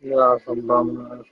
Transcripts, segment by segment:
Yeah, some Brahmana.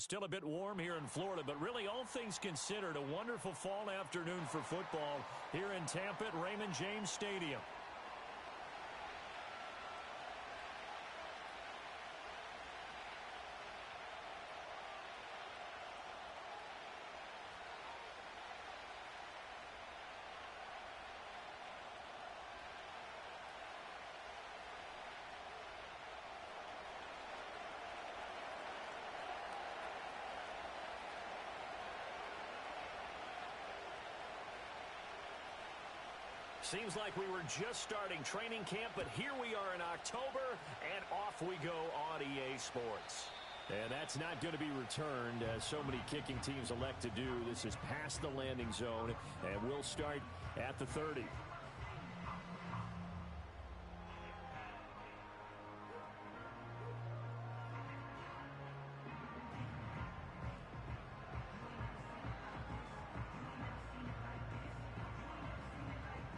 Still a bit warm here in Florida, but really all things considered, a wonderful fall afternoon for football here in Tampa at Raymond James Stadium. Seems like we were just starting training camp, but here we are in October, and off we go on EA Sports. And that's not going to be returned, as so many kicking teams elect to do. This is past the landing zone, and we'll start at the 30.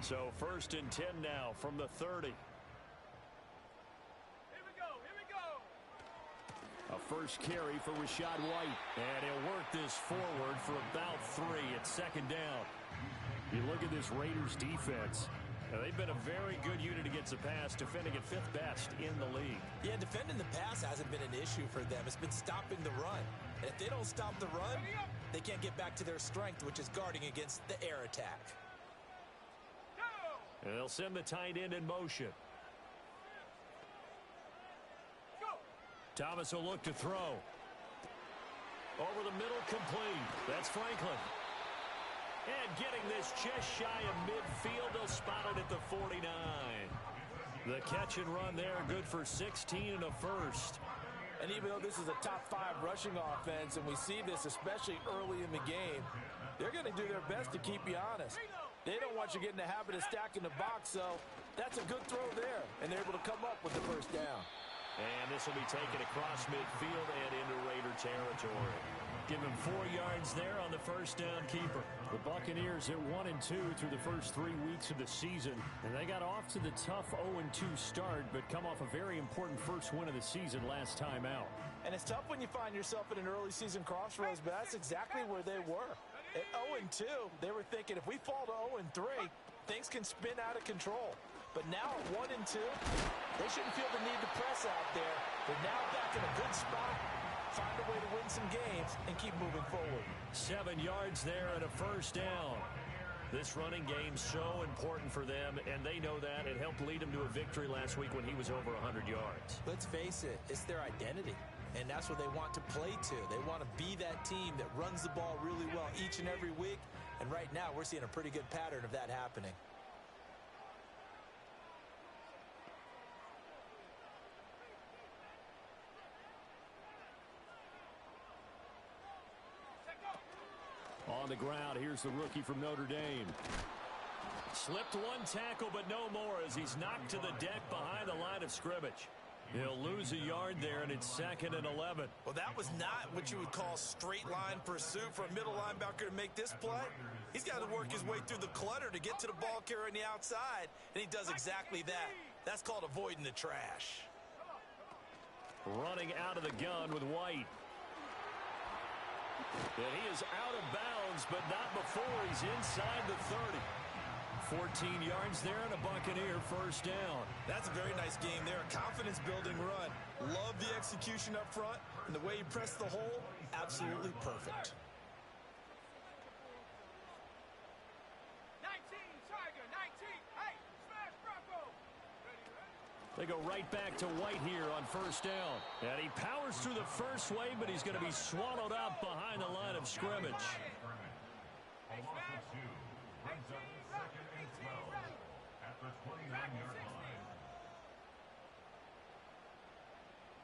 So 1st and 10 now from the 30. Here we go. A first carry for Rachaad White. And he'll work this forward for about 3 at 2nd down. You look at this Raiders defense. Now, they've been a very good unit against the pass, defending at 5th best in the league. Yeah, defending the pass hasn't been an issue for them. It's been stopping the run. And if they don't stop the run, they can't get back to their strength, which is guarding against the air attack. And they'll send the tight end in motion. Go. Thomas will look to throw. Over the middle, complete. That's Franklin. And getting this just shy of midfield, they'll spot it at the 49. The catch and run there, good for 16 and a first. And even though this is a top 5 rushing offense, and we see this especially early in the game, they're going to do their best to keep you honest. They don't want you getting the habit of stacking the box, so that's a good throw there, and they're able to come up with the first down. And this will be taken across midfield and into Raider territory. Give him 4 yards there on the first down keeper. The Buccaneers are 1-2 through the first 3 weeks of the season, and they got off to the tough 0-2 start, but come off a very important first win of the season last time out. And it's tough when you find yourself in an early season crossroads, but that's exactly where they were. At 0-2, they were thinking if we fall to 0-3, things can spin out of control. But now at 1-2, they shouldn't feel the need to press out there. They're now back in a good spot, find a way to win some games, and keep moving forward. 7 yards there and a first down. This running game's so important for them, and they know that. It helped lead them to a victory last week when he was over 100 yards. Let's face it, it's their identity, and that's what they want to play to. They want to be that team that runs the ball really well each and every week, and right now we're seeing a pretty good pattern of that happening. On the ground, here's the rookie from Notre Dame. Slipped one tackle, but no more as he's knocked to the deck behind the line of scrimmage. He'll lose a yard there, and it's 2nd and 11. Well, that was not what you would call straight line pursuit for a middle linebacker to make this play. He's got to work his way through the clutter to get to the ball carrier on the outside, and he does exactly that. That's called avoiding the trash. Running out of the gun with White. And he is out of bounds, but not before he's inside the 30. 14 yards there and a Buccaneer first down. That's a very nice game there. A confidence-building run. Love the execution up front, and the way he pressed the hole, absolutely perfect. 19, Tiger, 19. Hey, smash Bronco. They go right back to White here on first down. And he powers through the first wave, but he's going to be swallowed up behind the line of scrimmage. Hey, smash. 19, at the 29-yard line.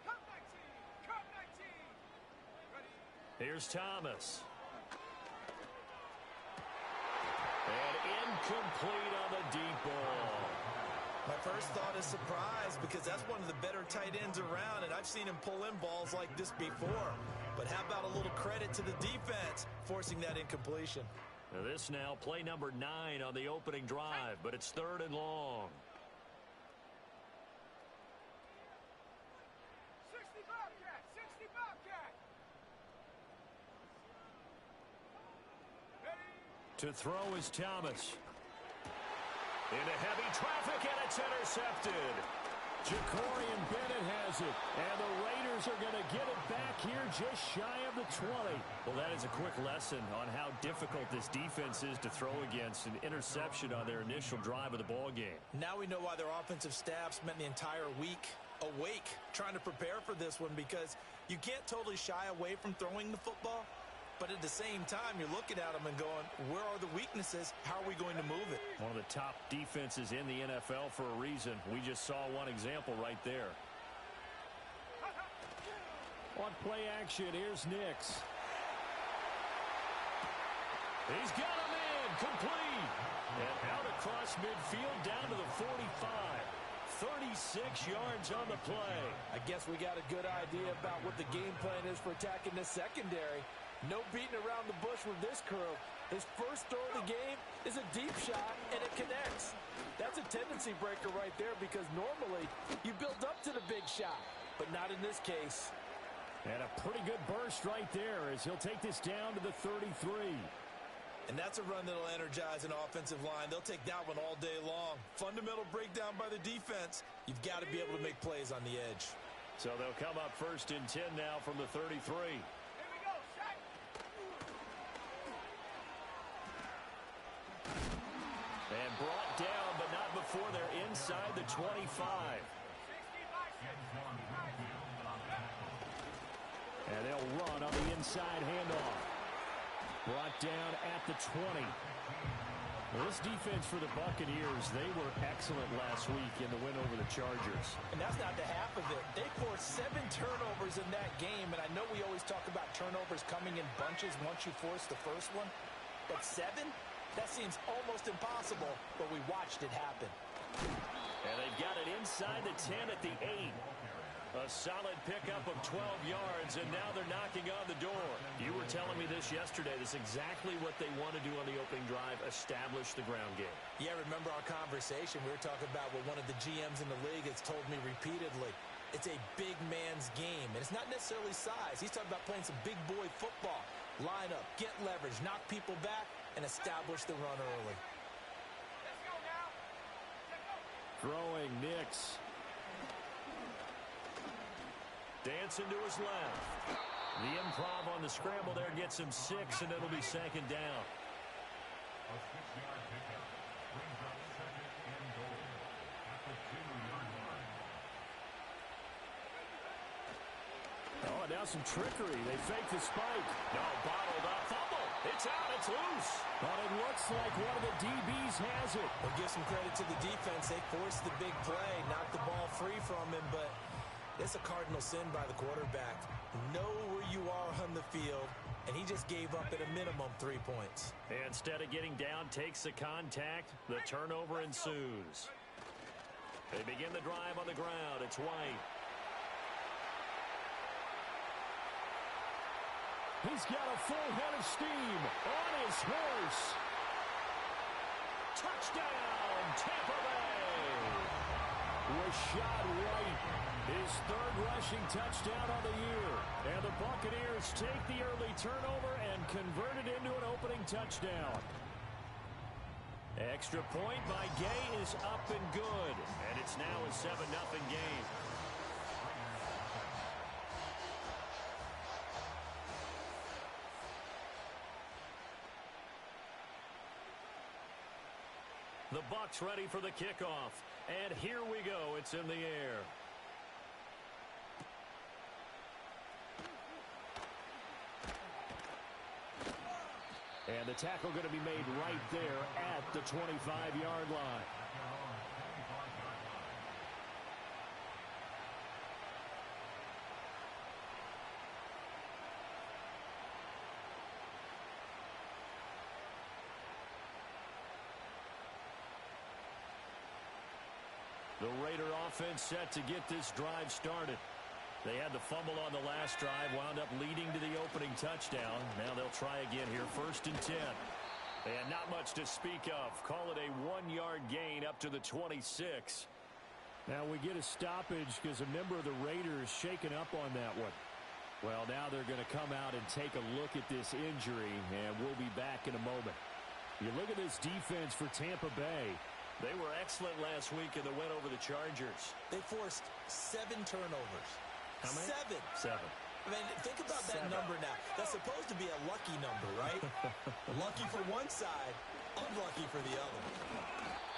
Come 19, come 19. Ready? Here's Thomas. And incomplete on the deep ball. My first thought is surprise, because that's one of the better tight ends around, and I've seen him pull in balls like this before. But how about a little credit to the defense forcing that incompletion? Now this now play number 9 on the opening drive, but it's 3rd and long. 60 Bobcat, 60 Bobcat. To throw is Thomas. Into heavy traffic, and it's intercepted. Jacorian Bennett has it, and the Raiders are going to get it back here just shy of the 20. Well, that is a quick lesson on how difficult this defense is to throw against. An interception on their initial drive of the ball game. Now we know why their offensive staff spent the entire week awake trying to prepare for this one, because you can't totally shy away from throwing the football. But at the same time, you're looking at them and going, where are the weaknesses? How are we going to move it? One of the top defenses in the NFL for a reason. We just saw one example right there. On play action, here's Nix. He's got him in, complete. And out across midfield down to the 45. 36 yards on the play. I guess we got a good idea about what the game plan is for attacking this secondary. No beating around the bush with this crew. His first throw of the game is a deep shot, and it connects. That's a tendency breaker right there, because normally you build up to the big shot, but not in this case. And a pretty good burst right there as he'll take this down to the 33. And that's a run that'll energize an offensive line. They'll take that one all day long. Fundamental breakdown by the defense. You've got to be able to make plays on the edge. So they'll come up 1st and 10 now from the 33. And brought down, but not before they're inside the 25. And they'll run on the inside handoff. Brought down at the 20. Well, this defense for the Buccaneers, they were excellent last week in the win over the Chargers. And that's not the half of it. They forced 7 turnovers in that game, and I know we always talk about turnovers coming in bunches once you force the first one. But 7? That seems almost impossible, but we watched it happen. And they've got it inside the 10 at the 8. A solid pickup of 12 yards, and now they're knocking on the door. You were telling me this yesterday. This is exactly what they want to do on the opening drive, establish the ground game. Yeah, remember our conversation? We were talking about what one of the GMs in the league has told me repeatedly. It's a big man's game, and it's not necessarily size. He's talking about playing some big boy football. Line up, get leverage, knock people back, and establish the run early. Let's go now. Let's go. Throwing Nix. Dancing to his left. The improv on the scramble there gets him 6, and it'll be 2nd down. A 6-yard pickup brings up 2nd and goal at the 2-yard line. Oh, now some trickery. They fake the spike. No, bottled up. Fumble. It's out. It's loose. But it looks like one of the DBs has it. We'll give some credit to the defense. They forced the big play, knocked the ball free from him, but it's a cardinal sin by the quarterback. Know where you are on the field, and he just gave up at a minimum 3 points. Instead of getting down, takes the contact. The turnover ensues. They begin the drive on the ground. It's White. He's got a full head of steam on his horse. Touchdown, Tampa Bay. Rashad White, his 3rd rushing touchdown on the year. And the Buccaneers take the early turnover and convert it into an opening touchdown. Extra point by Gay is up and good. And it's now a 7-0 game. The Bucs ready for the kickoff. And here we go. It's in the air. And the tackle going to be made right there at the 25-yard line. The Raider offense set to get this drive started. They had the fumble on the last drive, wound up leading to the opening touchdown. Now they'll try again here, 1st and 10. And not much to speak of. Call it a 1-yard gain up to the 26. Now we get a stoppage because a member of the Raiders shaken up on that one. Well, now they're going to come out and take a look at this injury, and we'll be back in a moment. You look at this defense for Tampa Bay. They were excellent last week in the win over the Chargers. They forced 7 turnovers. How many? 7. 7. I mean, think about that number now. That's supposed to be a lucky number, right? Lucky for one side, unlucky for the other.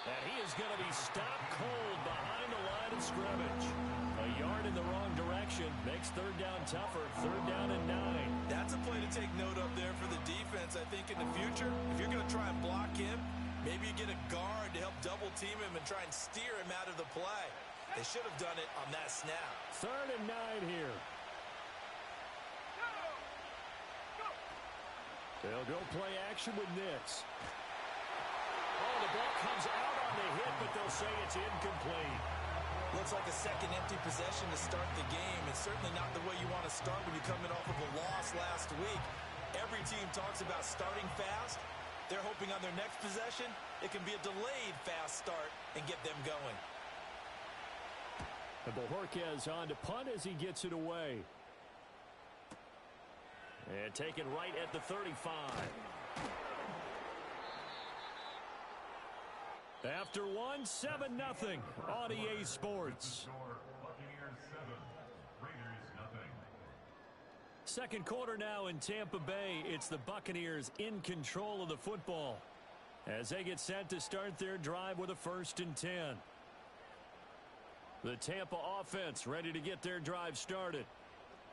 And he is going to be stopped cold behind the line of scrimmage. A yard in the wrong direction makes third down tougher. Third down and 9. That's a play to take note of there for the defense. I think in the future, if you're going to try and block him, maybe you get a guard to help double team him and try and steer him out of the play. They should have done it on that snap. Third and 9 here. They'll go play action with Nix. Oh, the ball comes out on the hit, but they'll say it's incomplete. Looks like a second empty possession to start the game. It's certainly not the way you want to start when you're coming off of a loss last week. Every team talks about starting fast. They're hoping on their next possession, it can be a delayed fast start and get them going. And Bojorquez on to punt as he gets it away. And taken right at the 35. After 1, 7-0 on EA Sports. Buccaneers 7, Raiders nothing. Second quarter now in Tampa Bay. It's the Buccaneers in control of the football as they get set to start their drive with a 1st and 10. The Tampa offense ready to get their drive started.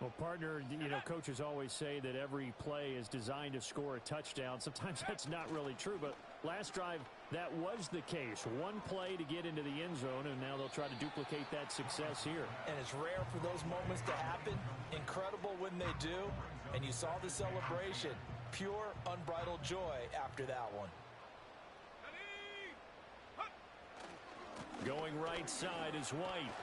Well, partner, you know, coaches always say that every play is designed to score a touchdown. Sometimes that's not really true, but last drive, that was the case. One play to get into the end zone, and now they'll try to duplicate that success here. And it's rare for those moments to happen. Incredible when they do. And you saw the celebration. Pure, unbridled joy after that one. Going right side is White.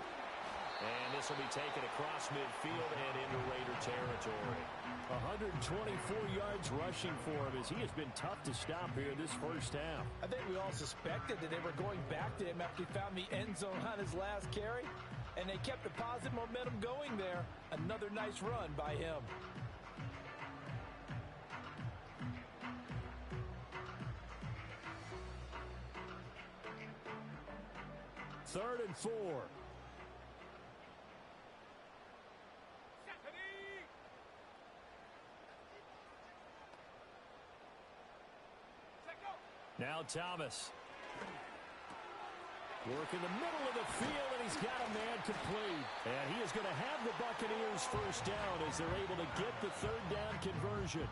And this will be taken across midfield and into Raider territory. 124 yards rushing for him as he has been tough to stop here this first half. I think we all suspected that they were going back to him after he found the end zone on his last carry. And they kept the positive momentum going there. Another nice run by him. Third and 4. Now Thomas. Work in the middle of the field, and he's got a man complete. And he is going to have the Buccaneers first down as they're able to get the third down conversion.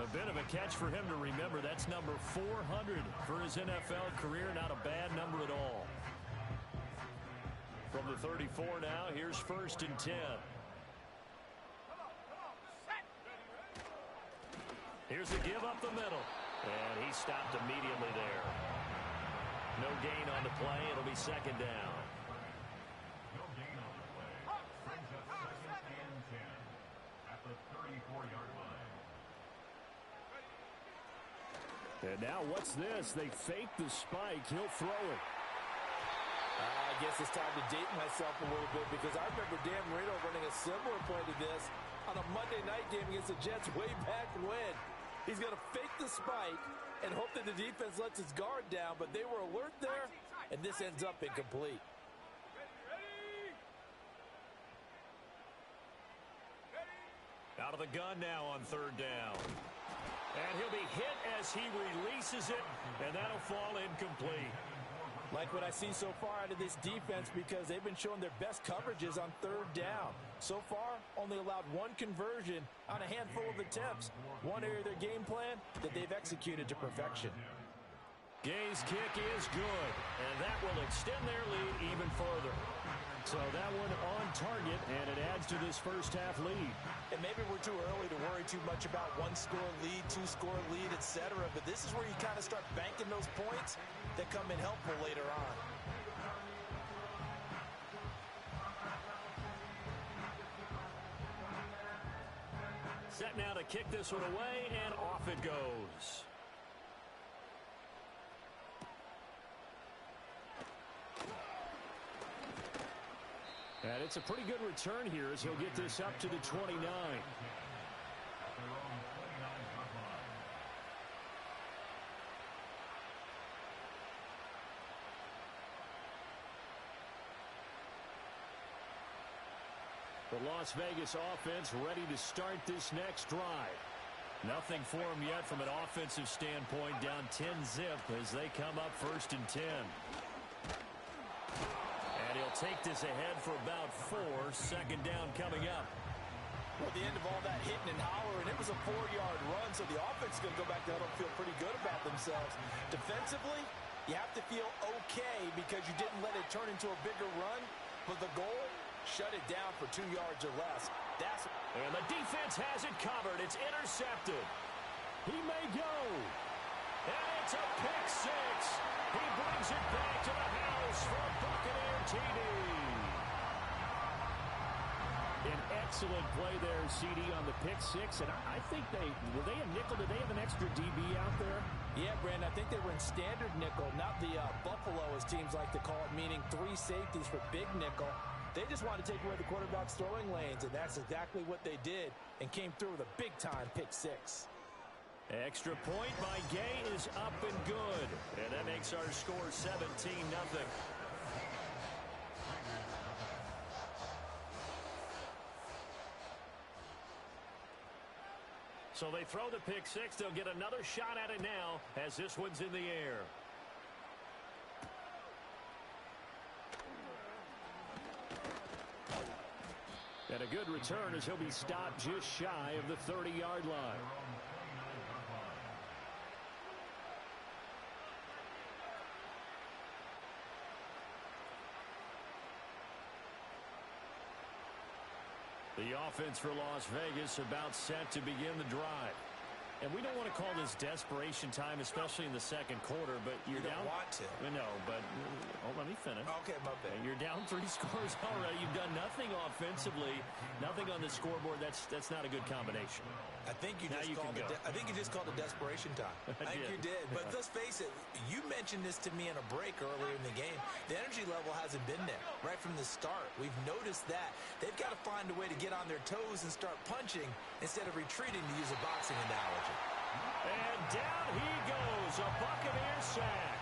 A bit of a catch for him to remember. That's number 400 for his NFL career. Not a bad number at all. From the 34 now, here's 1st and 10. Here's a give up the middle. And he stopped immediately there. No gain on the play. It'll be 2nd down. No gain on the play. Brings up 2nd and 10 at the 34-yard line. And now what's this? They fake the spike. He'll throw it. I guess it's time to date myself a little bit because I remember Dan Marino running a similar play to this on a Monday night game against the Jets way back when. He's going to fake the spike and hope that the defense lets his guard down, but they were alert there, and this ends up incomplete. Out of the gun now on 3rd down. And he'll be hit as he releases it, and that'll fall incomplete. Like what I see so far out of this defense because they've been showing their best coverages on 3rd down. So far, only allowed 1 conversion on a handful of attempts. One area of their game plan that they've executed to perfection. Gay's kick is good, and that will extend their lead even further. So that one on target, and it adds to this first half lead. And maybe we're too early to worry too much about 1-score lead, 2-score lead, etc. But this is where you kind of start banking those points that come in helpful later on. Set now to kick this one away, and off it goes. And it's a pretty good return here as he'll get this up to the 29. The Las Vegas offense ready to start this next drive. Nothing for them yet from an offensive standpoint, down 10-zip as they come up 1st and 10. And he'll take this ahead for about 4, 2nd down coming up. Well, the end of all that hitting and hollering, it was a 4-yard run, so the offense is going to go back down and feel pretty good about themselves. Defensively, you have to feel okay because you didn't let it turn into a bigger run, but the goal, shut it down for 2 yards or less. And the defense has it covered. It's intercepted. He may go. And it's a pick 6. He brings it back to the house for a Buccaneer TD. An excellent play there, CD, on the pick 6. And I think were they a nickel? Did they have an extra DB out there? Yeah, Brandon, I think they were in standard nickel, not the Buffalo, as teams like to call it, meaning 3 safeties for big nickel. They just wanted to take away the quarterback's throwing lanes, and that's exactly what they did and came through with a big-time pick 6. Extra point by Gay is up and good. And that makes our score 17-0. So they throw the pick 6. They'll get another shot at it now as this one's in the air. And a good return as he'll be stopped just shy of the 30-yard line. The offense for Las Vegas about set to begin the drive. And we don't want to call this desperation time, especially in the second quarter, but you're you down. Don't want to. No, but let me finish. Okay, my bad. You're down 3 scores already. You've done nothing offensively, nothing on the scoreboard. That's not a good combination. I think you just called it desperation time. I think you did. But let's face it, you mentioned this to me in a break earlier in the game. The energy level hasn't been there right from the start. We've noticed that. They've got to find a way to get on their toes and start punching instead of retreating, to use a boxing analogy. And down he goes, a Buccaneer sack.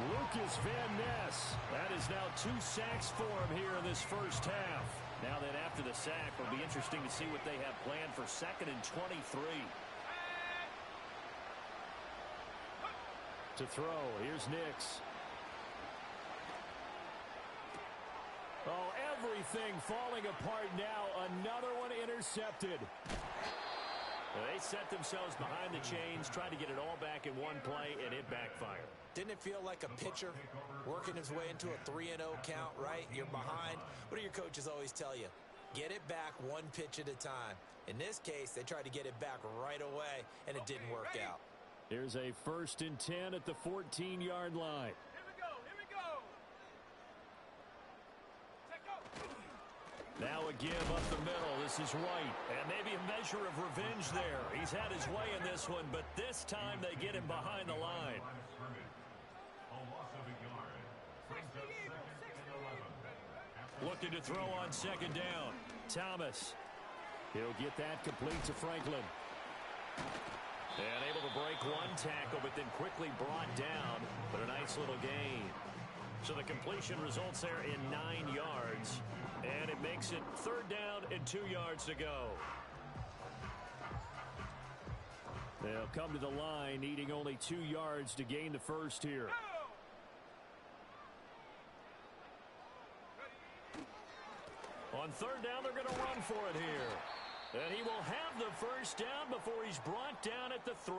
Lucas Van Ness. That is now 2 sacks for him here in this first half. Now then, after the sack, it'll be interesting to see what they have planned for 2nd and 23. To throw, here's Nix. Oh, everything falling apart now. Another one intercepted. They set themselves behind the chains, tried to get it all back in one play, and it backfired. Didn't it feel like a pitcher working his way into a 3-0 count, right? You're behind. What do your coaches always tell you? Get it back 1 pitch at a time. In this case, they tried to get it back right away, and it didn't work out. Here's a 1st and 10 at the 14-yard line. Here we go. Now a give up the middle. This is White. And maybe a measure of revenge there. He's had his way in this one, but this time they get him behind the line. Looking to throw on 2nd down. Thomas. He'll get that complete to Franklin. And able to break 1 tackle, but then quickly brought down. But a nice little gain. So the completion results there in 9 yards. And it makes it 3rd down and 2 yards to go. They'll come to the line, needing only 2 yards to gain the first here. On 3rd down, they're going to run for it here. And he will have the first down before he's brought down at the 3.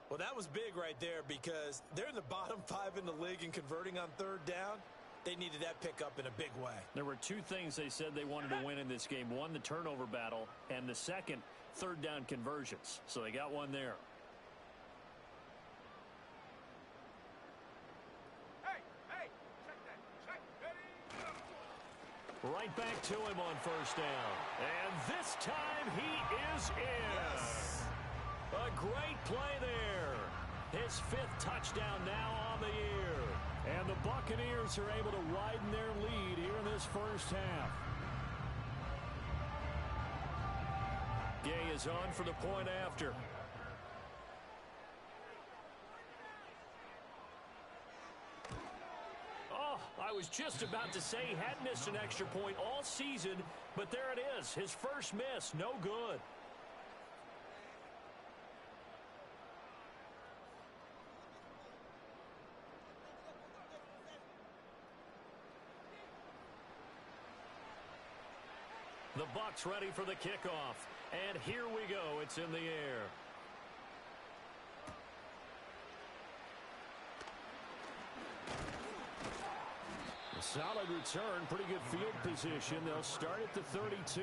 Well, that was big right there because they're in the bottom 5 in the league in converting on 3rd down. They needed that pickup in a big way. There were 2 things they said they wanted to win in this game. 1, the turnover battle, and the second, 3rd down conversions. So they got 1 there. Hey, check that. Check. Ready? Right back to him on 1st down. And this time he is in. Yes. A great play there. His 5th touchdown now on the year. And the Buccaneers are able to widen their lead here in this first half. Gay is on for the point after. Oh, I was just about to say he had missed an extra point all season, but there it is. His first miss, no good. The Bucs ready for the kickoff. And here we go. It's in the air. A solid return. Pretty good field position. They'll start at the 32.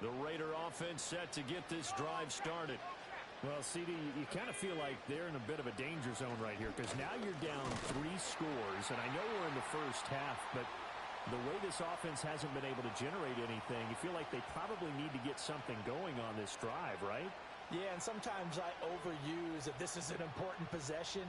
The Raider offense set to get this drive started. Well, CD, you kind of feel like they're in a bit of a danger zone right here because now you're down 3 scores, and I know we're in the first half, but the way this offense hasn't been able to generate anything, you feel like they probably need to get something going on this drive, right? Yeah, and sometimes I overuse that this is an important possession.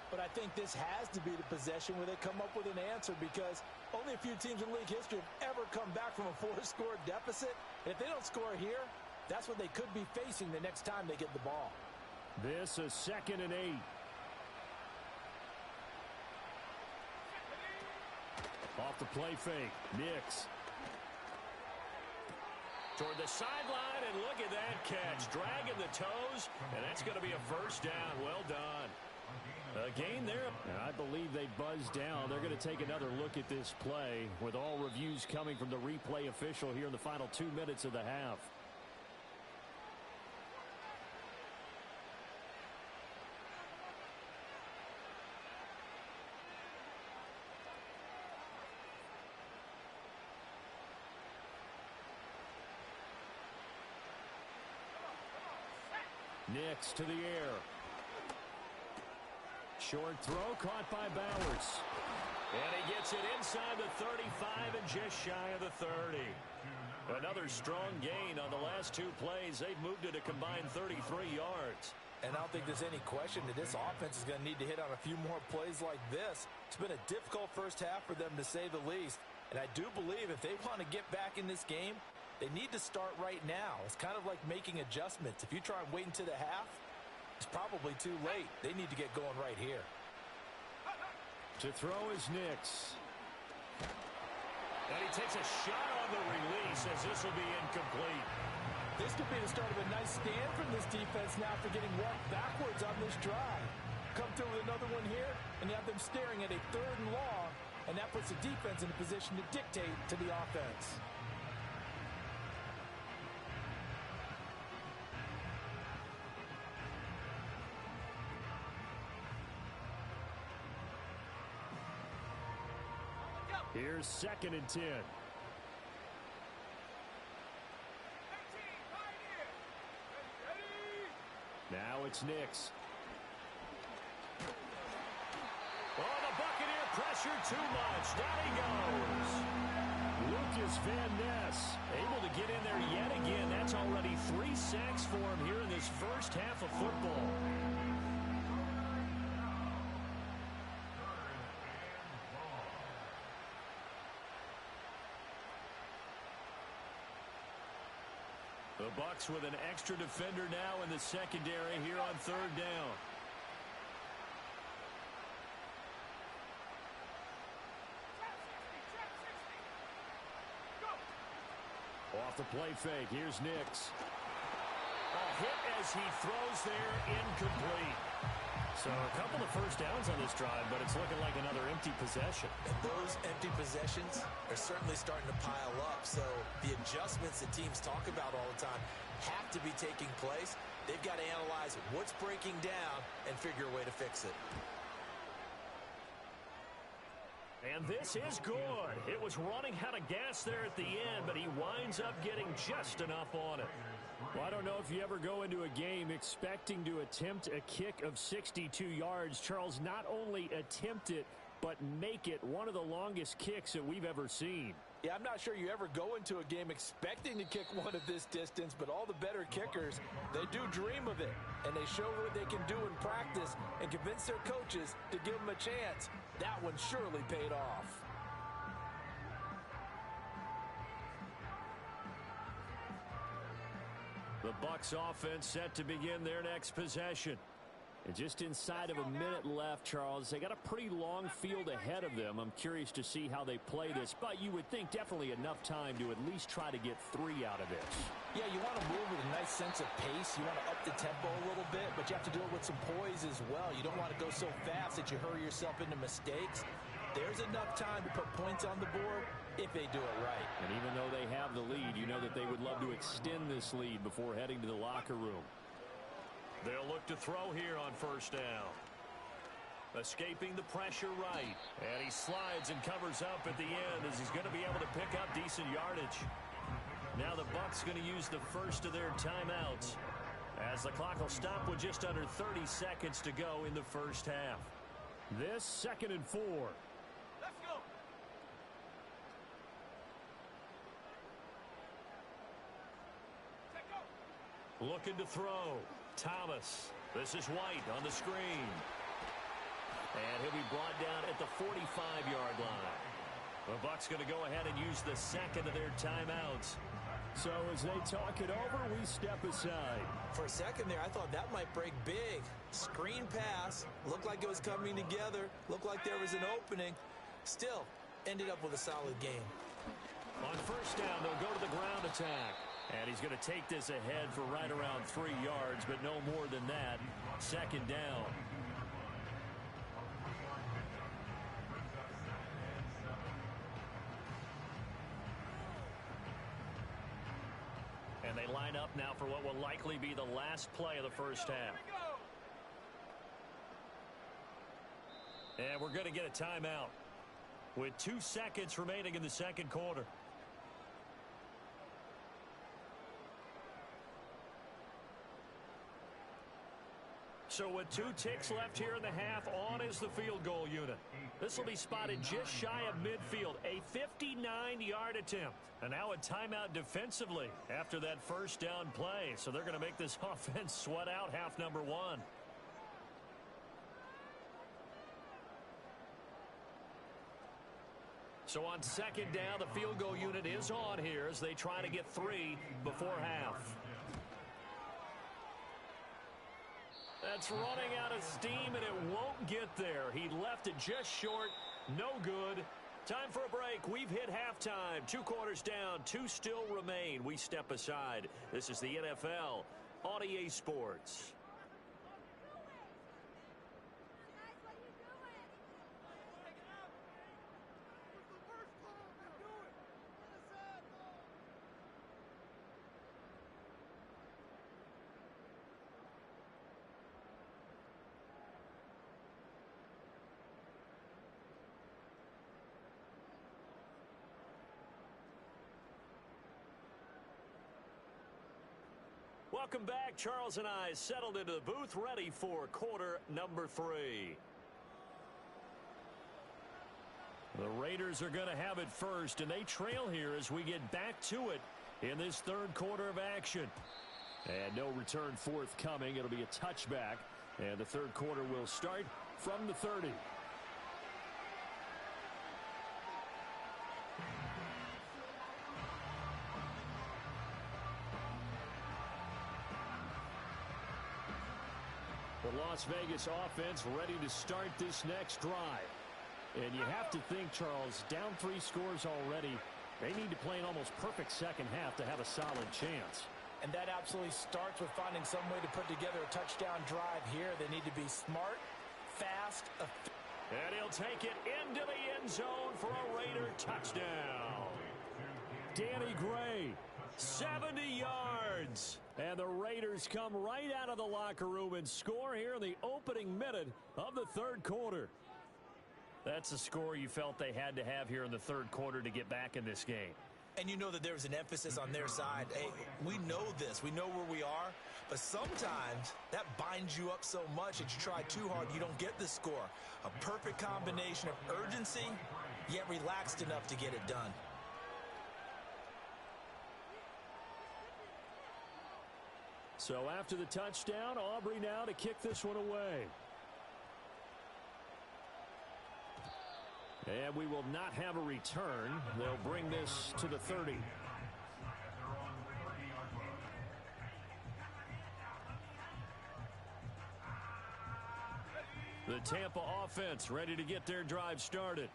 But I think this has to be the possession where they come up with an answer because only a few teams in league history have ever come back from a 4-score deficit. And if they don't score here, that's what they could be facing the next time they get the ball. This is 2nd and 8. Off the play fake. Nix. Toward the sideline, and look at that catch. Dragging the toes, and that's going to be a first down. Well done. A gain there. I believe they buzzed down. They're going to take another look at this play with all reviews coming from the replay official here in the final 2 minutes of the half. Nix to the air. Short throw caught by Bowers. And he gets it inside the 35 and just shy of the 30. Another strong gain on the last 2 plays. They've moved it a combined 33 yards. And I don't think there's any question that this offense is going to need to hit on a few more plays like this. It's been a difficult first half for them, to say the least. And I do believe if they want to get back in this game, they need to start right now. It's kind of like making adjustments. If you try and wait until the half, it's probably too late. They need to get going right here. To throw is Nix. And he takes a shot on the release as this will be incomplete. This could be the start of a nice stand from this defense now for getting walked backwards on this drive. Come through with another one here, and you have them staring at a 3rd and long, and that puts the defense in a position to dictate to the offense. Here's 2nd and 10. Now it's Nix. Oh, the Buccaneer pressure too much. Down he goes. Lucas Van Ness able to get in there yet again. That's already 3 sacks for him here in this first half of football. The Bucs with an extra defender now in the secondary here on 3rd down. Off the play fake, here's Nix. A hit as he throws there, incomplete. So a couple of first downs on this drive, but it's looking like another empty possession. And those empty possessions are certainly starting to pile up. So the adjustments that teams talk about all the time have to be taking place. They've got to analyze what's breaking down and figure a way to fix it. And this is good. It was running out of gas there at the end, but he winds up getting just enough on it. Well, I don't know if you ever go into a game expecting to attempt a kick of 62 yards. Charles, not only attempt it, but make it one of the longest kicks that we've ever seen. Yeah, I'm not sure you ever go into a game expecting to kick one of this distance, but all the better kickers, they do dream of it. And they show what they can do in practice and convince their coaches to give them a chance. That one surely paid off. The Bucs offense set to begin their next possession. And just inside of a minute left, Charles. They got a pretty long field ahead of them. I'm curious to see how they play this, but you would think definitely enough time to at least try to get 3 out of this. Yeah, you want to move with a nice sense of pace. You want to up the tempo a little bit, but you have to do it with some poise as well. You don't want to go so fast that you hurry yourself into mistakes. There's enough time to put points on the board if they do it right. And even though they have the lead, you know that they would love to extend this lead before heading to the locker room. They'll look to throw here on first down. Escaping the pressure right. And he slides and covers up at the end as he's going to be able to pick up decent yardage. Now the Bucs going to use the first of their timeouts as the clock will stop with just under 30 seconds to go in the first half. This 2nd and 4. Let's go. Take go. Looking to throw. Thomas. This is White on the screen. And he'll be brought down at the 45-yard line. The Bucs going to go ahead and use the second of their timeouts. So as they talk it over, we step aside. For a second there, I thought that might break big. Screen pass. Looked like it was coming together. Looked like there was an opening. Still, ended up with a solid game. On first down, they'll go to the ground attack. And he's going to take this ahead for right around 3 yards, but no more than that. 2nd down. And they line up now for what will likely be the last play of the first half. And we're going to get a timeout with 2 seconds remaining in the second quarter. So with 2 ticks left here in the half, on is the field goal unit. This will be spotted just shy of midfield, a 59-yard attempt. And now a timeout defensively after that first down play. So they're going to make this offense sweat out half number 1. So on 2nd down, the field goal unit is on here as they try to get 3 before half. That's running out of steam, and it won't get there. He left it just short. No good. Time for a break. We've hit halftime. 2 quarters down. 2 still remain. We step aside. This is the NFL on EA Sports. Welcome back. Charles and I settled into the booth, ready for quarter number 3. The Raiders are going to have it first, and they trail here as we get back to it in this 3rd quarter of action. And no return forthcoming. It'll be a touchback, and the 3rd quarter will start from the 30. The Las Vegas offense ready to start this next drive. And you have to think, Charles, down 3 scores already. They need to play an almost perfect second half to have a solid chance. And that absolutely starts with finding some way to put together a touchdown drive here. They need to be smart, fast, and he'll take it into the end zone for a Raider touchdown. Danny Gray, 70 yards. And the Raiders come right out of the locker room and score here in the opening minute of the 3rd quarter. That's a score you felt they had to have here in the 3rd quarter to get back in this game. And you know that there's an emphasis on their side. Hey, we know this. We know where we are. But sometimes that binds you up so much that you try too hard, you don't get the score. A perfect combination of urgency, yet relaxed enough to get it done. So after the touchdown, Aubrey now to kick this one away. And we will not have a return. They'll bring this to the 30. The Tampa offense ready to get their drive started.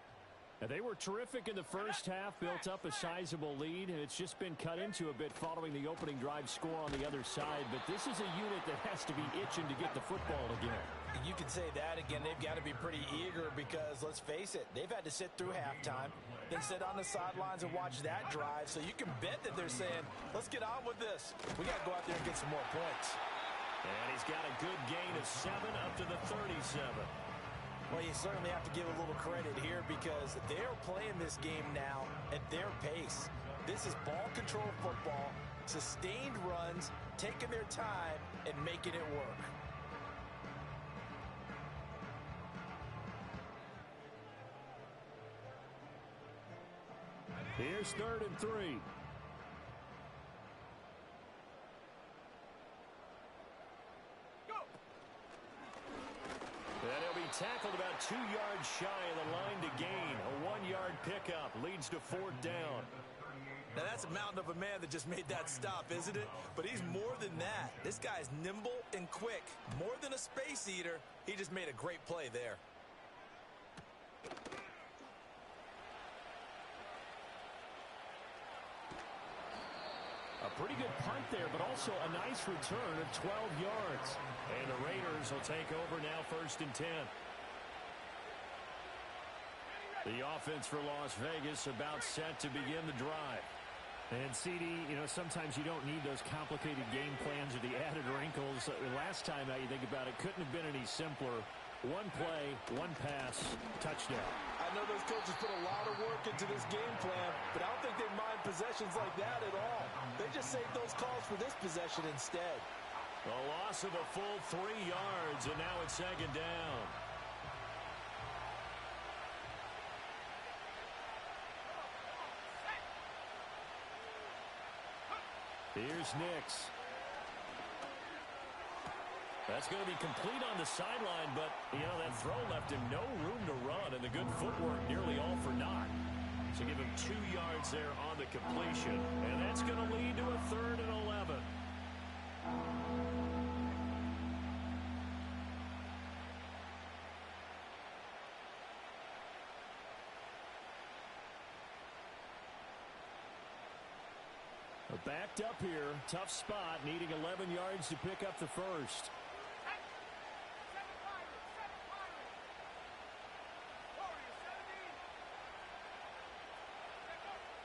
And they were terrific in the first half, built up a sizable lead, and it's just been cut into a bit following the opening drive score on the other side. But this is a unit that has to be itching to get the football again. You can say that again. They've got to be pretty eager because, let's face it, they've had to sit through halftime, then sit on the sidelines and watch that drive. So you can bet that they're saying, let's get on with this. We got to go out there and get some more points. And he's got a good gain of 7 up to the 37. Well, you certainly have to give a little credit here because they're playing this game now at their pace. This is ball control football, sustained runs, taking their time and making it work. Here's 3rd and 3. And he'll be tackled about 2 yards shy of the line to gain. A 1-yard pickup leads to 4th down. Now, that's a mountain of a man that just made that stop, isn't it? But he's more than that. This guy's nimble and quick. More than a space eater, he just made a great play there. A pretty good punt there, but also a nice return of 12 yards. And the Raiders will take over now 1st and 10. The offense for Las Vegas about set to begin the drive. And CD, you know, sometimes you don't need those complicated game plans or the added wrinkles. Last time out, you think about it, couldn't have been any simpler. 1 play, 1 pass, touchdown. I know those coaches put a lot of work into this game plan, but I don't think they mind possessions like that at all. They just saved those calls for this possession instead. A loss of a full 3 yards, and now it's 2nd down. Here's Nix. That's going to be complete on the sideline, but, you know, that throw left him no room to run, and the good footwork nearly all for naught. So give him 2 yards there on the completion, and that's going to lead to a 3rd and 11. Backed up here, tough spot, needing 11 yards to pick up the first.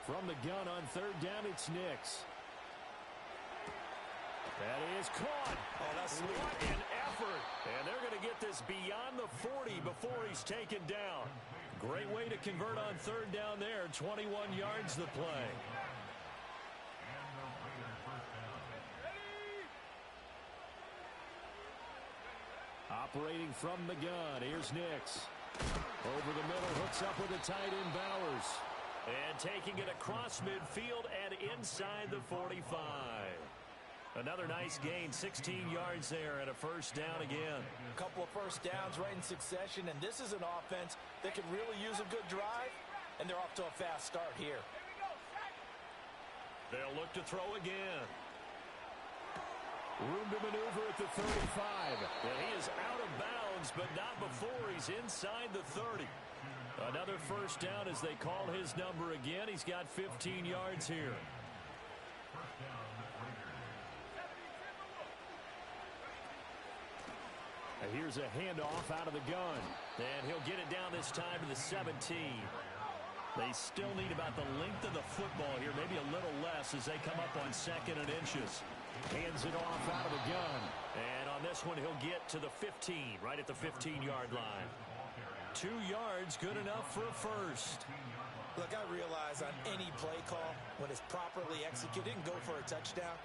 From the gun on 3rd down, it's Nix. That is caught. Oh, that's sweet. What an effort. And they're going to get this beyond the 40 before he's taken down. Great way to convert on 3rd down there. 21 yards the play. Operating from the gun, here's Nix. Over the middle, hooks up with a tight end, Bowers. And taking it across midfield and inside the 45. Another nice gain, 16 yards there and a 1st down again. A couple of 1st downs right in succession, and this is an offense that can really use a good drive, and they're off to a fast start here. They'll look to throw again. Room to maneuver at the 35. And he is out of bounds, but not before he's inside the 30. Another 1st down as they call his number again. He's got 15 yards here. And here's a handoff out of the gun. And he'll get it down this time to the 17. They still need about the length of the football here, maybe a little less as they come up on 2nd and inches. Hands it off out of the gun. And on this one, he'll get to the 15, right at the 15-yard line. 2 yards, good enough for a first. Look, I realize on any play call, when it's properly executed, and go for a touchdown.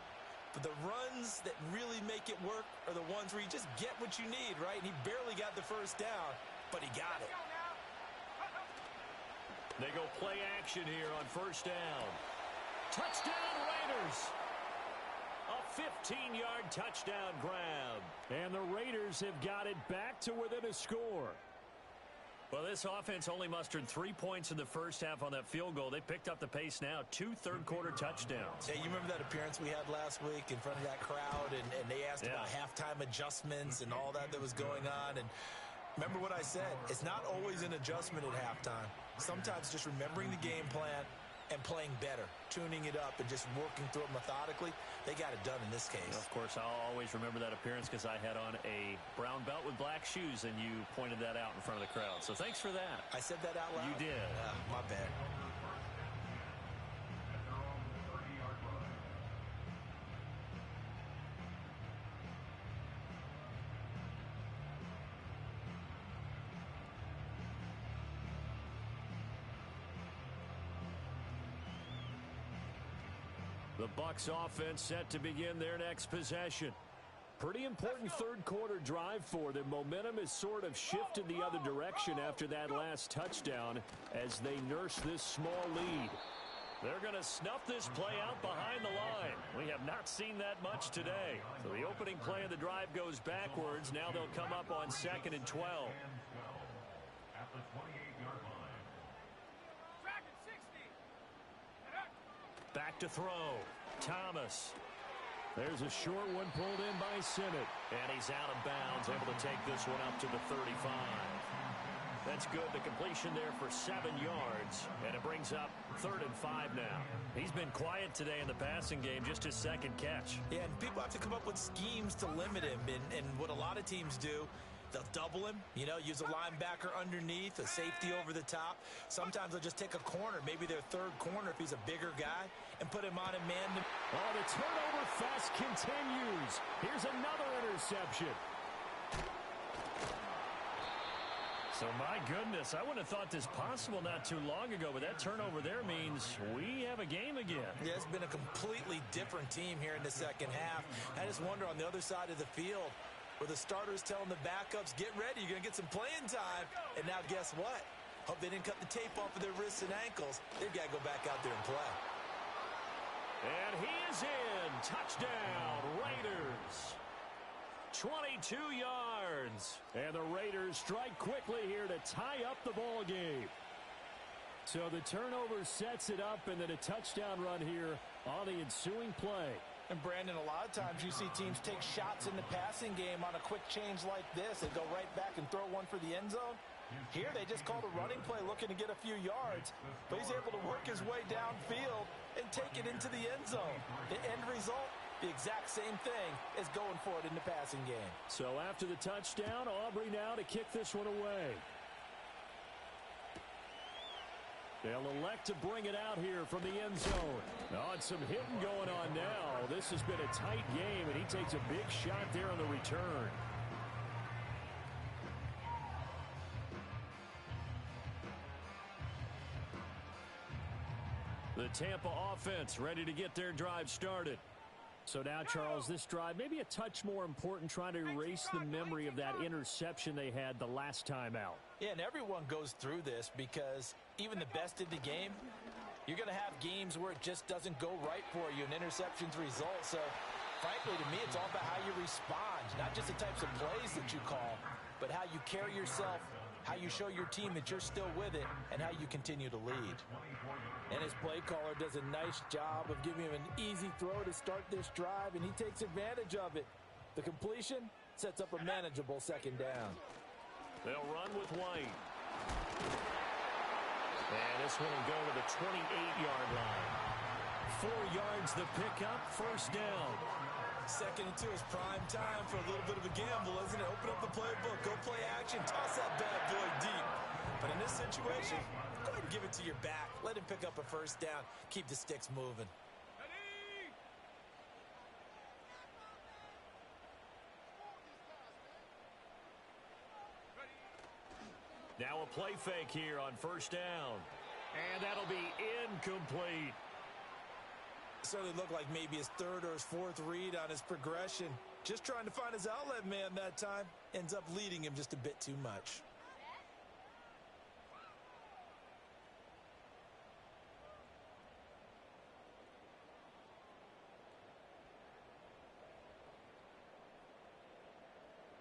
But the runs that really make it work are the ones where you just get what you need, right? And he barely got the 1st down, but he got it. They go play action here on 1st down. Touchdown, Raiders! A 15-yard touchdown grab. And the Raiders have got it back to within a score. Well, this offense only mustered 3 points in the first half on that field goal. They picked up the pace now. 2 third-quarter touchdowns. Hey, you remember that appearance we had last week in front of that crowd, and they asked about halftime adjustments and all that was going on, and Remember what I said. It's not always an adjustment at halftime. Sometimes just remembering the game plan and playing better, tuning it up and just working through it methodically. They got it done in this case. Of course, I'll always remember that appearance because I had on a brown belt with black shoes, and you pointed that out in front of the crowd. So thanks for that. I said that out loud? You did. My bad. The Bucs offense set to begin their next possession. Pretty important third quarter drive for them. Momentum has sort of shifted the other direction after that last touchdown as they nurse this small lead. They're going to snuff this play out behind the line. We have not seen that much today. So the opening play of the drive goes backwards. Now they'll come up on 2nd and 12. At the 28-yard line. Tracking 60. Back to throw. Thomas. There's a short one pulled in by Sinnott. And he's out of bounds, able to take this one up to the 35. That's good. The completion there for 7 yards. And it brings up 3rd and 5 now. He's been quiet today in the passing game, just his second catch. Yeah, and people have to come up with schemes to limit him. And what a lot of teams do, they'll double him, use a linebacker underneath, a safety over the top. Sometimes they'll just take a corner, maybe their third corner if he's a bigger guy, and put him on a man. Oh, the turnover fest continues. Here's another interception. So, my goodness, I wouldn't have thought this possible not too long ago, but that turnover there means we have a game again. Yeah, it's been a completely different team here in the second half. I just wonder on the other side of the field, where the starters telling the backups, get ready, you're going to get some playing time. And now guess what? Hope they didn't cut the tape off of their wrists and ankles. They've got to go back out there and play. And he is in. Touchdown, Raiders. 22 yards. And the Raiders strike quickly here to tie up the ball game. So the turnover sets it up, and then a touchdown run here on the ensuing play. And Brandon, a lot of times you see teams take shots in the passing game on a quick change like this and go right back and throw one for the end zone. Here they just called a running play looking to get a few yards, but he's able to work his way downfield and take it into the end zone. The end result, the exact same thing as going for it in the passing game. So after the touchdown, Aubrey now to kick this one away. They'll elect to bring it out here from the end zone. Oh, and some hitting going on now. This has been a tight game, and he takes a big shot there on the return. The Tampa offense ready to get their drive started. So now, Charles, this drive may be a touch more important, trying to erase the memory of that interception they had the last time out. Yeah, and everyone goes through this because even the best in the game, you're going to have games where it just doesn't go right for you, and interceptions result. So, frankly, to me, it's all about how you respond, not just the types of plays that you call, but how you carry yourself, how you show your team that you're still with it, and how you continue to lead. And his play caller does a nice job of giving him an easy throw to start this drive, and he takes advantage of it. The completion sets up a manageable second down. They'll run with White. And this one will go to the 28-yard line. 4 yards the pickup, first down. 2nd and 2 is prime time for a little bit of a gamble, isn't it? Open up the playbook, go play action, toss that bad boy deep. But in this situation, go ahead and give it to your back. Let him pick up a first down. Keep the sticks moving. Now a play fake here on first down. And that'll be incomplete. Certainly looked like maybe his 3rd or his 4th read on his progression. Just trying to find his outlet man that time. Ends up leading him just a bit too much.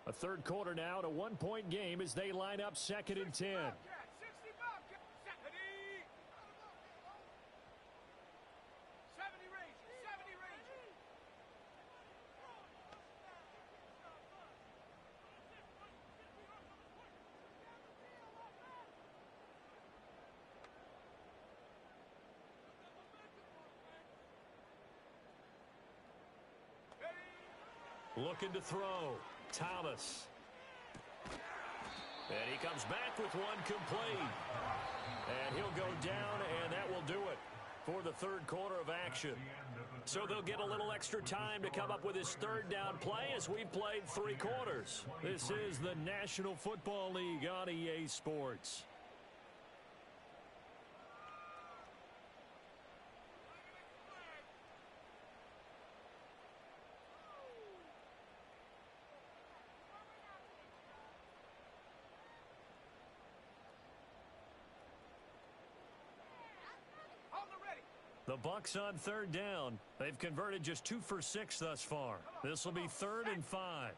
A third quarter now, to 1-point game as they line up 2nd and 10. 70 range. Looking to throw. Thomas. And he comes back with one complete. And he'll go down, and that will do it for the third quarter of action. So they'll get a little extra time to come up with his third down play as we've played 3 quarters. This is the National Football League on EA Sports. The Bucs on third down. They've converted just 2 for 6 thus far. This will be 3rd and 5.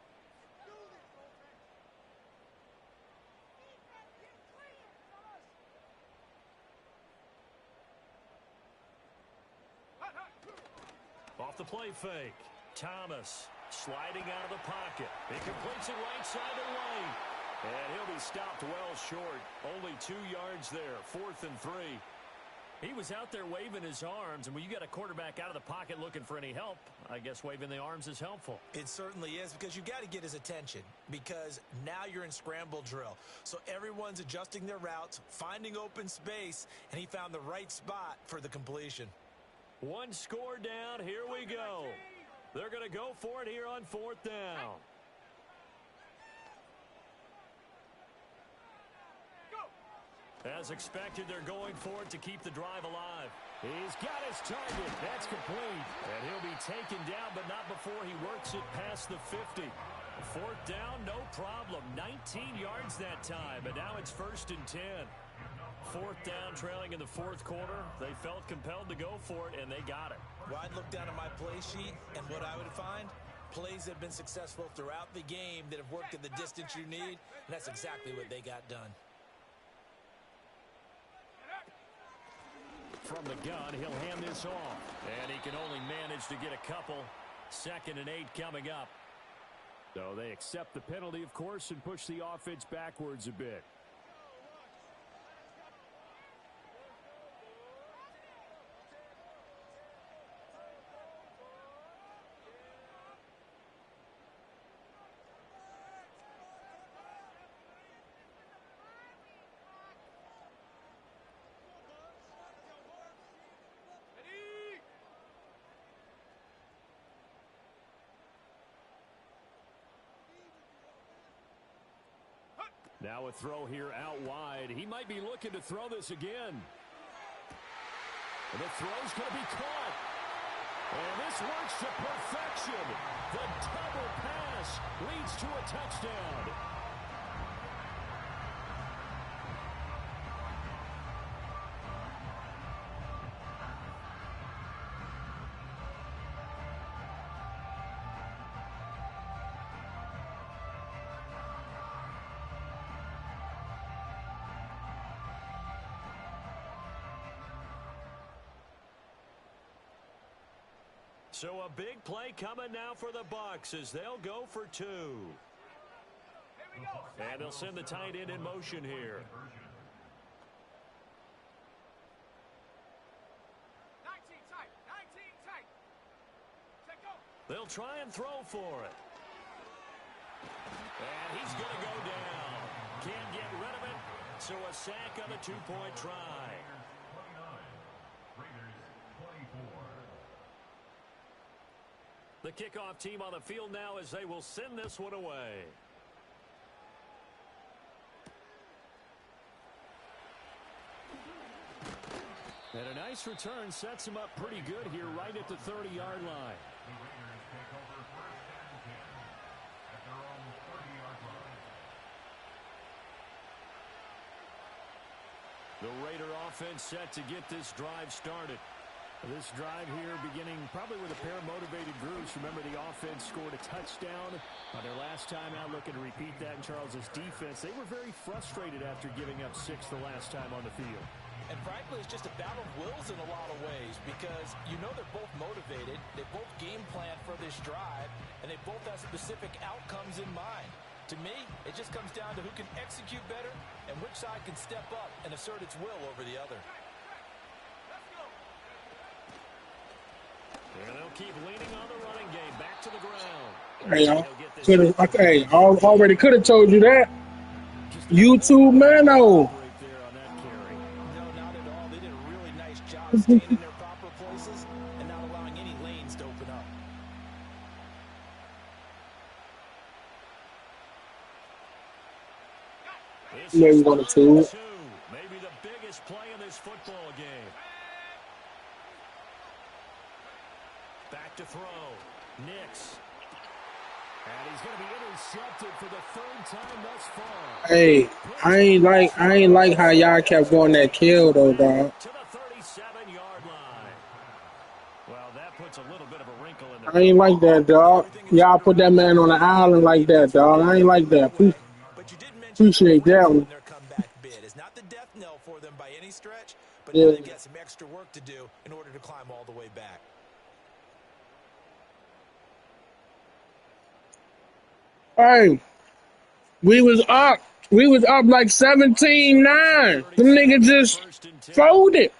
Off the play fake. Thomas sliding out of the pocket. He completes it right side of the lane. And he'll be stopped well short. Only 2 yards there. 4th and 3. He was out there waving his arms, and when you got a quarterback out of the pocket looking for any help, I guess waving the arms is helpful. It certainly is, because you got to get his attention, because now you're in scramble drill. So everyone's adjusting their routes, finding open space, and he found the right spot for the completion. 1 score down. Here we go. They're going to go for it here on 4th down. As expected, they're going for it to keep the drive alive. He's got his target. That's complete. And he'll be taken down, but not before he works it past the 50. 4th down, no problem. 19 yards that time, but now it's 1st and 10. 4th down, trailing in the 4th quarter. They felt compelled to go for it, and they got it. Well, I'd look down at my play sheet, and what I would find, plays that have been successful throughout the game that have worked at the distance you need, and that's exactly what they got done. From the gun, he'll hand this off. And he can only manage to get a couple. 2nd and 8 coming up. So they accept the penalty, of course, and push the offense backwards a bit. Now a throw here out wide. He might be looking to throw this again. And the throw's going to be caught. And this works to perfection. The double pass leads to a touchdown. So a big play coming now for the Bucs as they'll go for 2. And they'll send the tight end in motion here. 19 tight. 19 tight. Take go. They'll try and throw for it. And he's going to go down. Can't get rid of it. So a sack on a 2-point try. The kickoff team on the field now as they will send this one away. And a nice return sets him up pretty good here right at the 30-yard line. The Raider offense set to get this drive started. This drive here beginning probably with a pair of motivated groups. Remember, the offense scored a touchdown on their last time out. Looking to repeat that in Charles's defense. They were very frustrated after giving up 6 the last time on the field. And frankly, it's just a battle of wills in a lot of ways, because you know they're both motivated, they both game plan for this drive, and they both have specific outcomes in mind. To me, it just comes down to who can execute better and which side can step up and assert its will over the other. And they'll keep leaning on the running game. Back to the ground. Hey, He'll get this already could have told you that. YouTube man, oh. right there on that carry. No, not at all. They did a really nice job staying in their proper places and not allowing any lanes to open up. Maybe one or two. Maybe the biggest play in this football game. Back to throw. Nix. And he's going to be intercepted for the third time thus far. Hey, I ain't like how y'all kept going that kill though, dog. To the 37-yard line. Well, that puts a little bit of a wrinkle in I ain't like that, dog. Y'all put that man on the island like that, dog. I ain't like that. Appreciate that one. Their comeback bid is not the death knell for them by any stretch, but Yeah. now they've got some extra work to do in order to climb all the way back. Hey, we was up like 17-9. Them niggas just folded.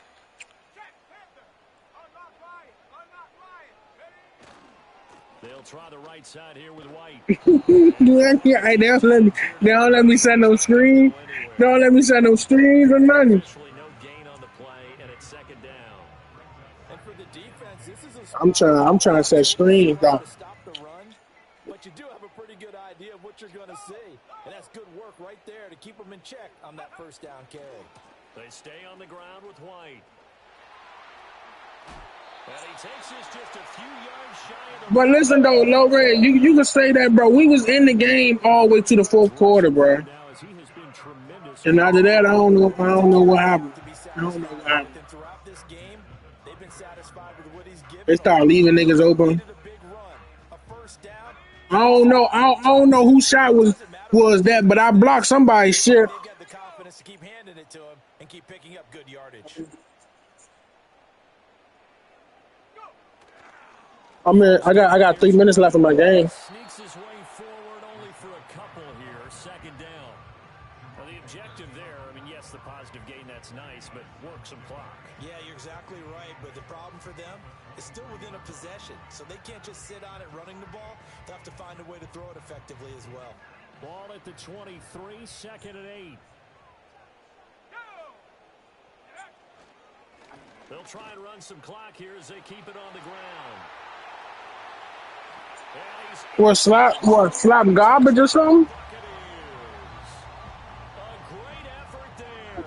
They'll try the right side here with White. Hey, they don't let me set no screen. They don't let me set no screens or nothing. Actually, no gain on the play, and it's second down. And for the defense, this is a I'm trying to set screens, though. to stop the run, but you do have a pretty good idea of what you're going to see. And that's good work right there to keep them in check on that first down carry. They stay on the ground with White. And he takes this just a few yards shy of the... But listen, though, Low Red, you can say that, bro. We was in the game all the way to the fourth quarter, bro. Now, as he has been tremendous. And after that, I don't know what happened. I don't know what happened. Throughout this game, they've been satisfied with what he's given. They start leaving niggas open. A big run, a first down. I don't know. I don't know whose shot was that, but I blocked somebody's shit. They've got the confidence to keep handing it to him and keep picking up good yardage. I got 3 minutes left in my game. Sneaks his way forward only for a couple here. Second down. Well, the objective there, I mean, yes, the positive gain, that's nice, but work some clock. Yeah, you're exactly right, but the problem for them is still within a possession, so they can't just sit on it running the ball. They'll have to find a way to throw it effectively as well. Ball at the 23, second and 8. They'll try and run some clock here as they keep it on the ground. Slap garbage or something? A great effort there.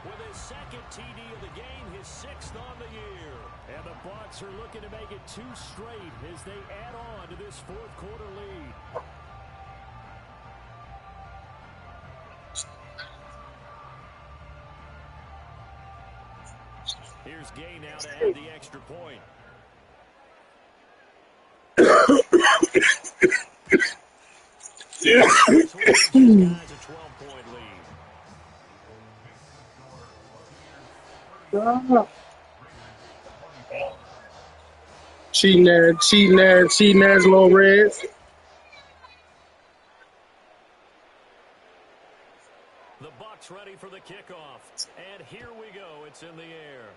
With his second TD of the game, his 6th on the year. And the Bucs are looking to make it 2 straight as they add on to this fourth quarter lead. Here's Gay now to add the extra point. Guys, a 12-point lead. Cheating ass Low Reds. The Bucs ready for the kickoff. And here we go. It's in the air.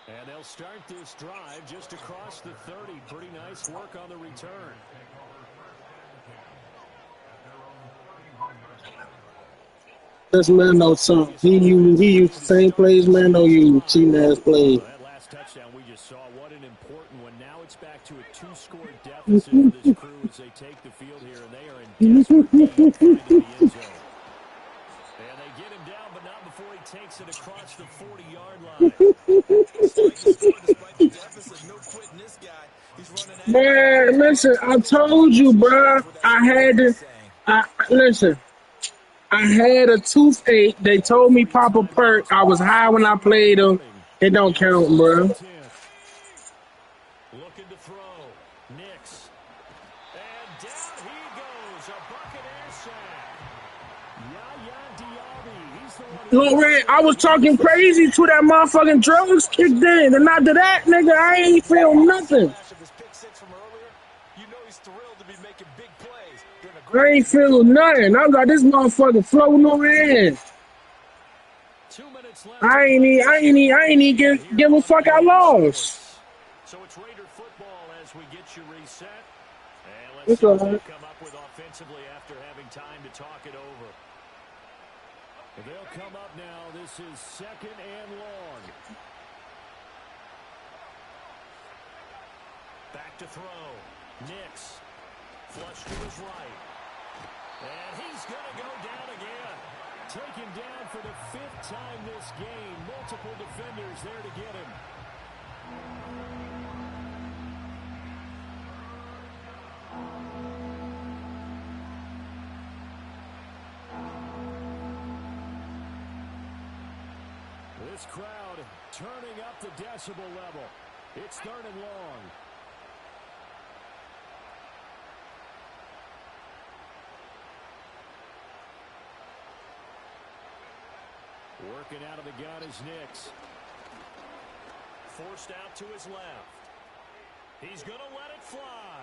And they'll start this drive just across the 30. Pretty nice work on the return. This man knows something. He used the same plays, man. No, you cheating ass plays. Well, that last touchdown we just saw, what an important one. Now it's back to a 2-score deficit for this crew as they take the field here, and they are in desperate need to find the end zone. And they get him down, but not before he takes it across the 40-yard line. Man, listen, I told you, bro. Listen. I had a toothache. They told me pop a perk. I was high when I played them. It don't count, bro. Looking to throw. Nix. And down he goes. A Buccaneer sack. Yaya Diaby. He's the one who... Look, Red, I was talking crazy to that motherfucking drugs kicked in. And after that, nigga, I ain't feel nothing. I ain't feel nothing. I was like, this motherfucker floating on my ass. minutes left. I ain't even give a fuck I lost. So it's Raider football as we get you reset. And let's It's see all what they right. come up with offensively after having time to talk it over. They'll come up now. This is 2nd and long. Back to throw. Nix. Flush to his right. And he's going to go down again. Taken down for the 5th time this game. Multiple defenders there to get him. This crowd turning up the decibel level. It's 3rd and long. Working out of the gun is Nix. Forced out to his left. He's going to let it fly.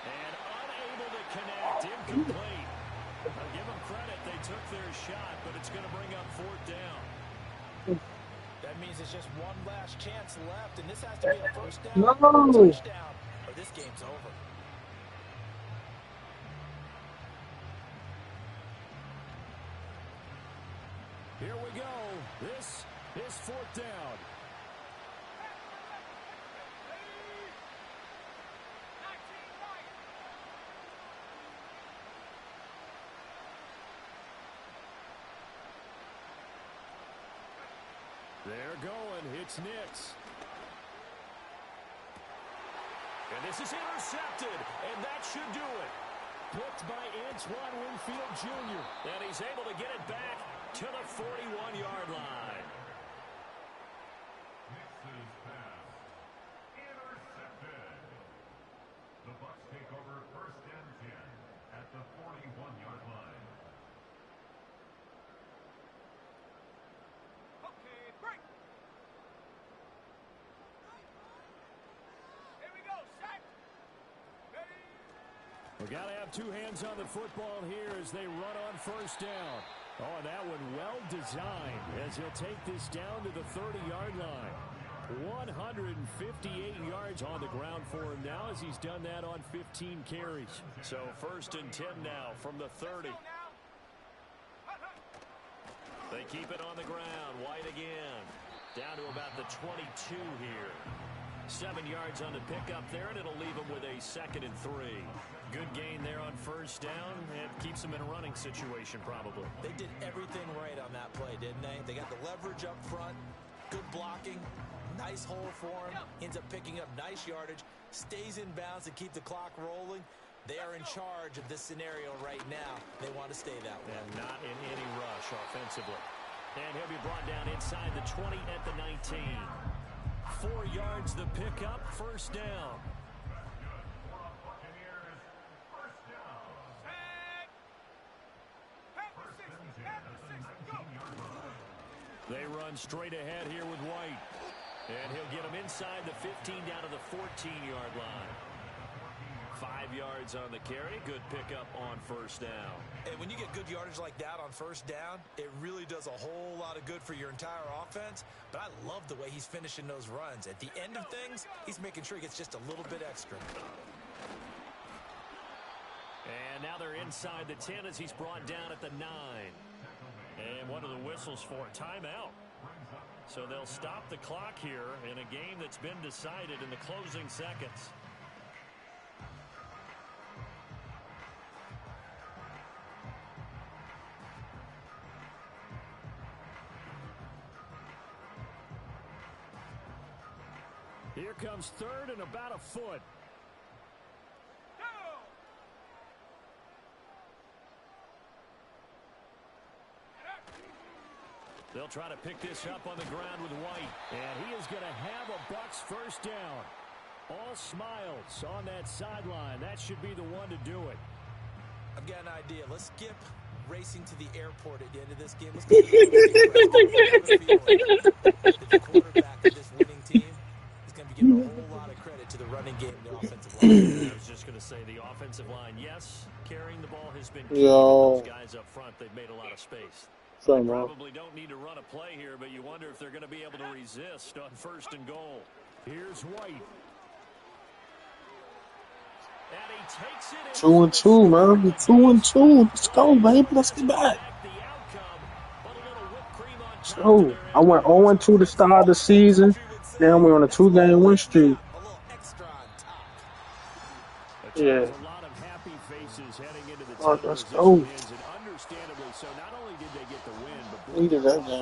And unable to connect. Incomplete. I'll give them credit. They took their shot, but it's going to bring up 4th down. That means it's just one last chance left, and this has to be a first down No. touchdown, or this game's over. Here we go. This is 4th down. They're going. It's Nix. And this is intercepted, and that should do it. Picked by Antoine Winfield Jr. And he's able to get it back to the 41-yard line. Nix's pass intercepted. The Bucs take over 1st and 10 at the 41-yard line. Okay, break. Here we go, set. Ready. We got to have 2 hands on the football here as they run on 1st down. Oh, and that one well designed as he'll take this down to the 30-yard line. 158 yards on the ground for him now as he's done that on 15 carries. So 1st and 10 now from the 30. They keep it on the ground. White again. Down to about the 22 here. 7 yards on the pickup there, and it'll leave him with a 2nd and 3. Good gain there on 1st down. It keeps him in a running situation probably. They did everything right on that play, didn't they? They got the leverage up front, good blocking, nice hole for him, ends up picking up nice yardage, stays in bounds to keep the clock rolling. They are in charge of this scenario right now. They want to stay that way. And not in any rush offensively. And he'll be brought down inside the 20 at the 19. 4 yards the pickup, 1st down. They run straight ahead here with White. And he'll get him inside the 15 down to the 14-yard line. 5 yards on the carry. Good pickup on 1st down. And when you get good yardage like that on 1st down, it really does a whole lot of good for your entire offense. But I love the way he's finishing those runs. At the end of things, he's making sure he gets just a little bit extra. And now they're inside the 10 as he's brought down at the 9. And what are the whistles for? Timeout. So they'll stop the clock here in a game that's been decided in the closing seconds. Here comes 3rd and about a foot. They'll try to pick this up on the ground with White. And he is going to have a Bucs 1st down. All smiles on that sideline. That should be the one to do it. I've got an idea. Let's skip racing to the airport at the end of this game. Let's get the quarterback of this winning team is going to be giving a whole lot of credit to the running game and the offensive line. I was just going to say the offensive line, yes, carrying the ball has been key. Yo. Those guys up front, they've made a lot of space. Something wrong. Probably don't need to run a play here, but you wonder if they're going to be able to resist on 1st and goal. Here's White. And he takes it 2-2, man. 2-2. Let's go, baby. Let's get back. So I went 0-2 to start the season. Now we're on a 2-game win streak. Yeah. A lot of happy faces heading into the Let's go. and understandably so. Not only did they get the win, but Needed that game.